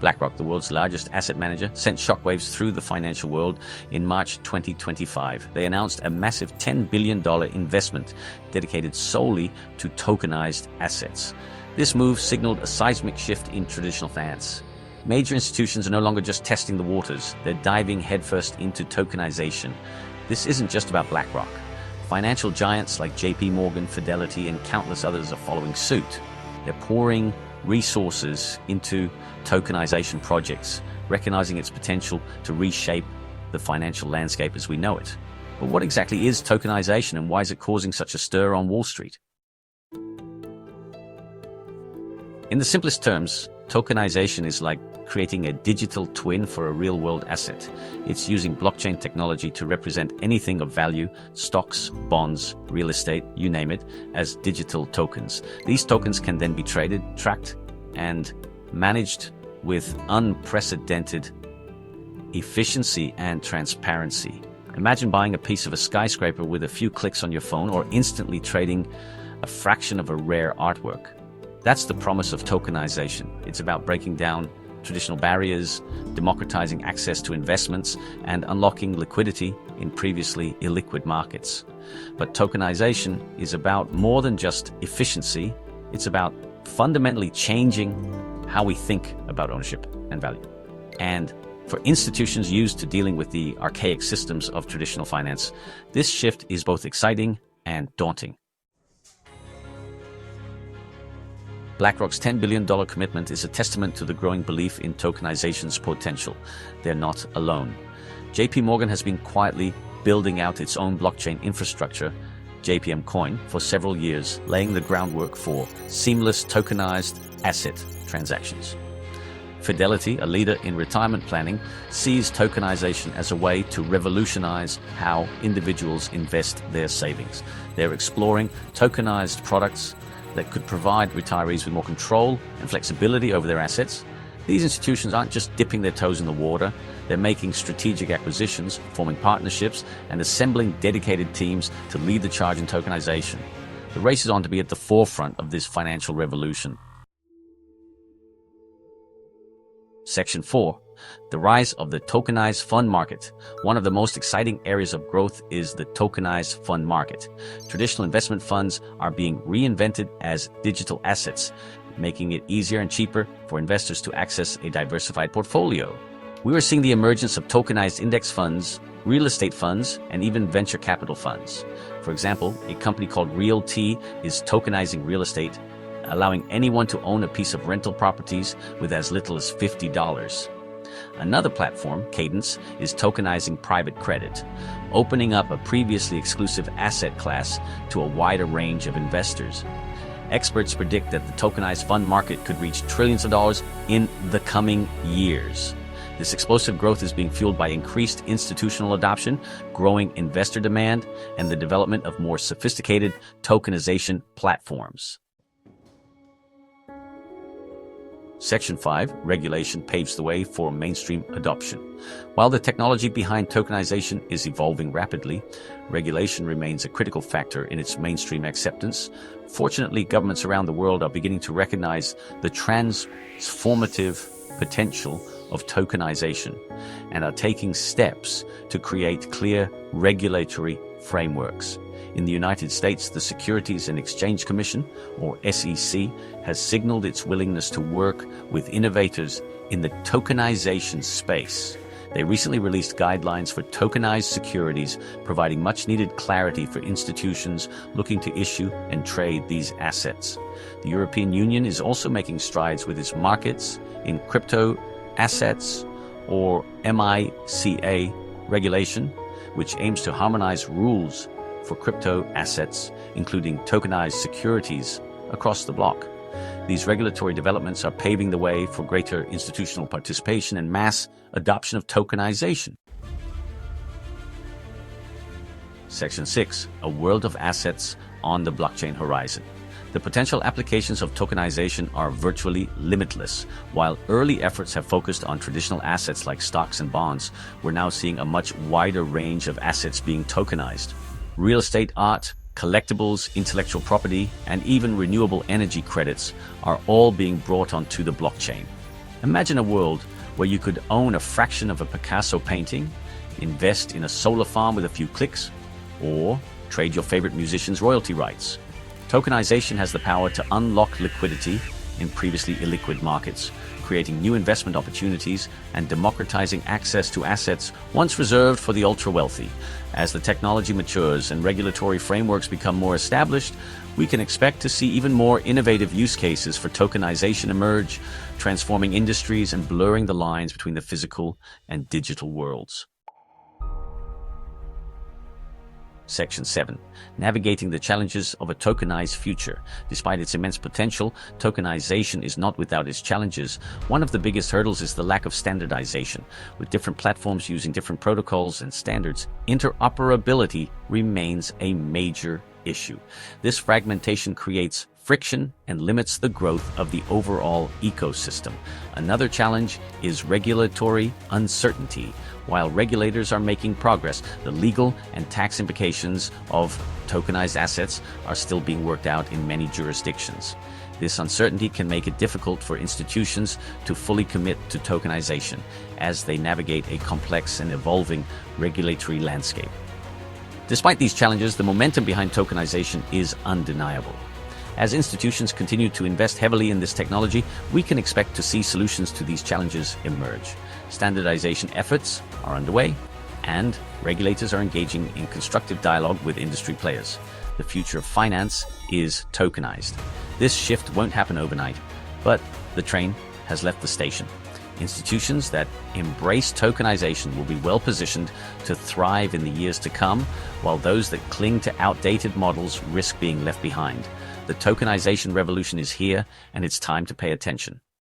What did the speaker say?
BlackRock, the world's largest asset manager, sent shockwaves through the financial world in March 2025. They announced a massive $10 billion investment dedicated solely to tokenized assets. This move signaled a seismic shift in traditional finance. Major institutions are no longer just testing the waters, they're diving headfirst into tokenization. This isn't just about BlackRock. Financial giants like JPMorgan, Fidelity, and countless others are following suit. They're pouring resources into tokenization projects, recognizing its potential to reshape the financial landscape as we know it. But what exactly is tokenization, and why is it causing such a stir on Wall Street? In the simplest terms, tokenization is like creating a digital twin for a real-world asset. It's using blockchain technology to represent anything of value, stocks, bonds, real estate, you name it, as digital tokens. These tokens can then be traded, tracked, and managed with unprecedented efficiency and transparency. Imagine buying a piece of a skyscraper with a few clicks on your phone, or instantly trading a fraction of a rare artwork. That's the promise of tokenization. It's about breaking down traditional barriers, democratizing access to investments, and unlocking liquidity in previously illiquid markets. But tokenization is about more than just efficiency. It's about fundamentally changing how we think about ownership and value. And for institutions used to dealing with the archaic systems of traditional finance, this shift is both exciting and daunting. BlackRock's $10 billion commitment is a testament to the growing belief in tokenization's potential. They're not alone. JPMorgan has been quietly building out its own blockchain infrastructure, JPM Coin, for several years, laying the groundwork for seamless tokenized asset transactions. Fidelity, a leader in retirement planning, sees tokenization as a way to revolutionize how individuals invest their savings. They're exploring tokenized products that could provide retirees with more control and flexibility over their assets. These institutions aren't just dipping their toes in the water, they're making strategic acquisitions, forming partnerships, and assembling dedicated teams to lead the charge in tokenization. The race is on to be at the forefront of this financial revolution. Section 4. The rise of the tokenized fund market. One of the most exciting areas of growth is the tokenized fund market. Traditional investment funds are being reinvented as digital assets, making it easier and cheaper for investors to access a diversified portfolio. We are seeing the emergence of tokenized index funds, real estate funds, and even venture capital funds. For example, a company called Realty is tokenizing real estate, allowing anyone to own a piece of rental properties with as little as $50. Another platform, Cadence, is tokenizing private credit, opening up a previously exclusive asset class to a wider range of investors. Experts predict that the tokenized fund market could reach trillions of dollars in the coming years. This explosive growth is being fueled by increased institutional adoption, growing investor demand, and the development of more sophisticated tokenization platforms. Section 5, regulation paves the way for mainstream adoption. While the technology behind tokenization is evolving rapidly, regulation remains a critical factor in its mainstream acceptance. Fortunately, governments around the world are beginning to recognize the transformative potential of tokenization and are taking steps to create clear regulatory frameworks. In the United States, the Securities and Exchange Commission, or SEC, has signaled its willingness to work with innovators in the tokenization space. They recently released guidelines for tokenized securities, providing much-needed clarity for institutions looking to issue and trade these assets. The European Union is also making strides with its markets in crypto assets, or MiCA regulation, which aims to harmonize rules for crypto assets, including tokenized securities, across the bloc. These regulatory developments are paving the way for greater institutional participation and mass adoption of tokenization. Section 6. A world of assets on the blockchain horizon. The potential applications of tokenization are virtually limitless. While early efforts have focused on traditional assets like stocks and bonds, we're now seeing a much wider range of assets being tokenized. Real estate, art, collectibles, intellectual property, and even renewable energy credits are all being brought onto the blockchain. Imagine a world where you could own a fraction of a Picasso painting, invest in a solar farm with a few clicks, or trade your favorite musician's royalty rights. Tokenization has the power to unlock liquidity in previously illiquid markets, creating new investment opportunities and democratizing access to assets once reserved for the ultra-wealthy. As the technology matures and regulatory frameworks become more established, we can expect to see even more innovative use cases for tokenization emerge, transforming industries and blurring the lines between the physical and digital worlds. Section 7. Navigating the challenges of a tokenized future. Despite its immense potential, tokenization is not without its challenges. One of the biggest hurdles is the lack of standardization. With different platforms using different protocols and standards, interoperability remains a major issue. This fragmentation creates friction and limits the growth of the overall ecosystem. Another challenge is regulatory uncertainty. While regulators are making progress, the legal and tax implications of tokenized assets are still being worked out in many jurisdictions. This uncertainty can make it difficult for institutions to fully commit to tokenization as they navigate a complex and evolving regulatory landscape. Despite these challenges, the momentum behind tokenization is undeniable. As institutions continue to invest heavily in this technology, we can expect to see solutions to these challenges emerge. Standardization efforts are underway, and regulators are engaging in constructive dialogue with industry players. The future of finance is tokenized. This shift won't happen overnight, but the train has left the station. Institutions that embrace tokenization will be well positioned to thrive in the years to come, while those that cling to outdated models risk being left behind. The tokenization revolution is here, and it's time to pay attention.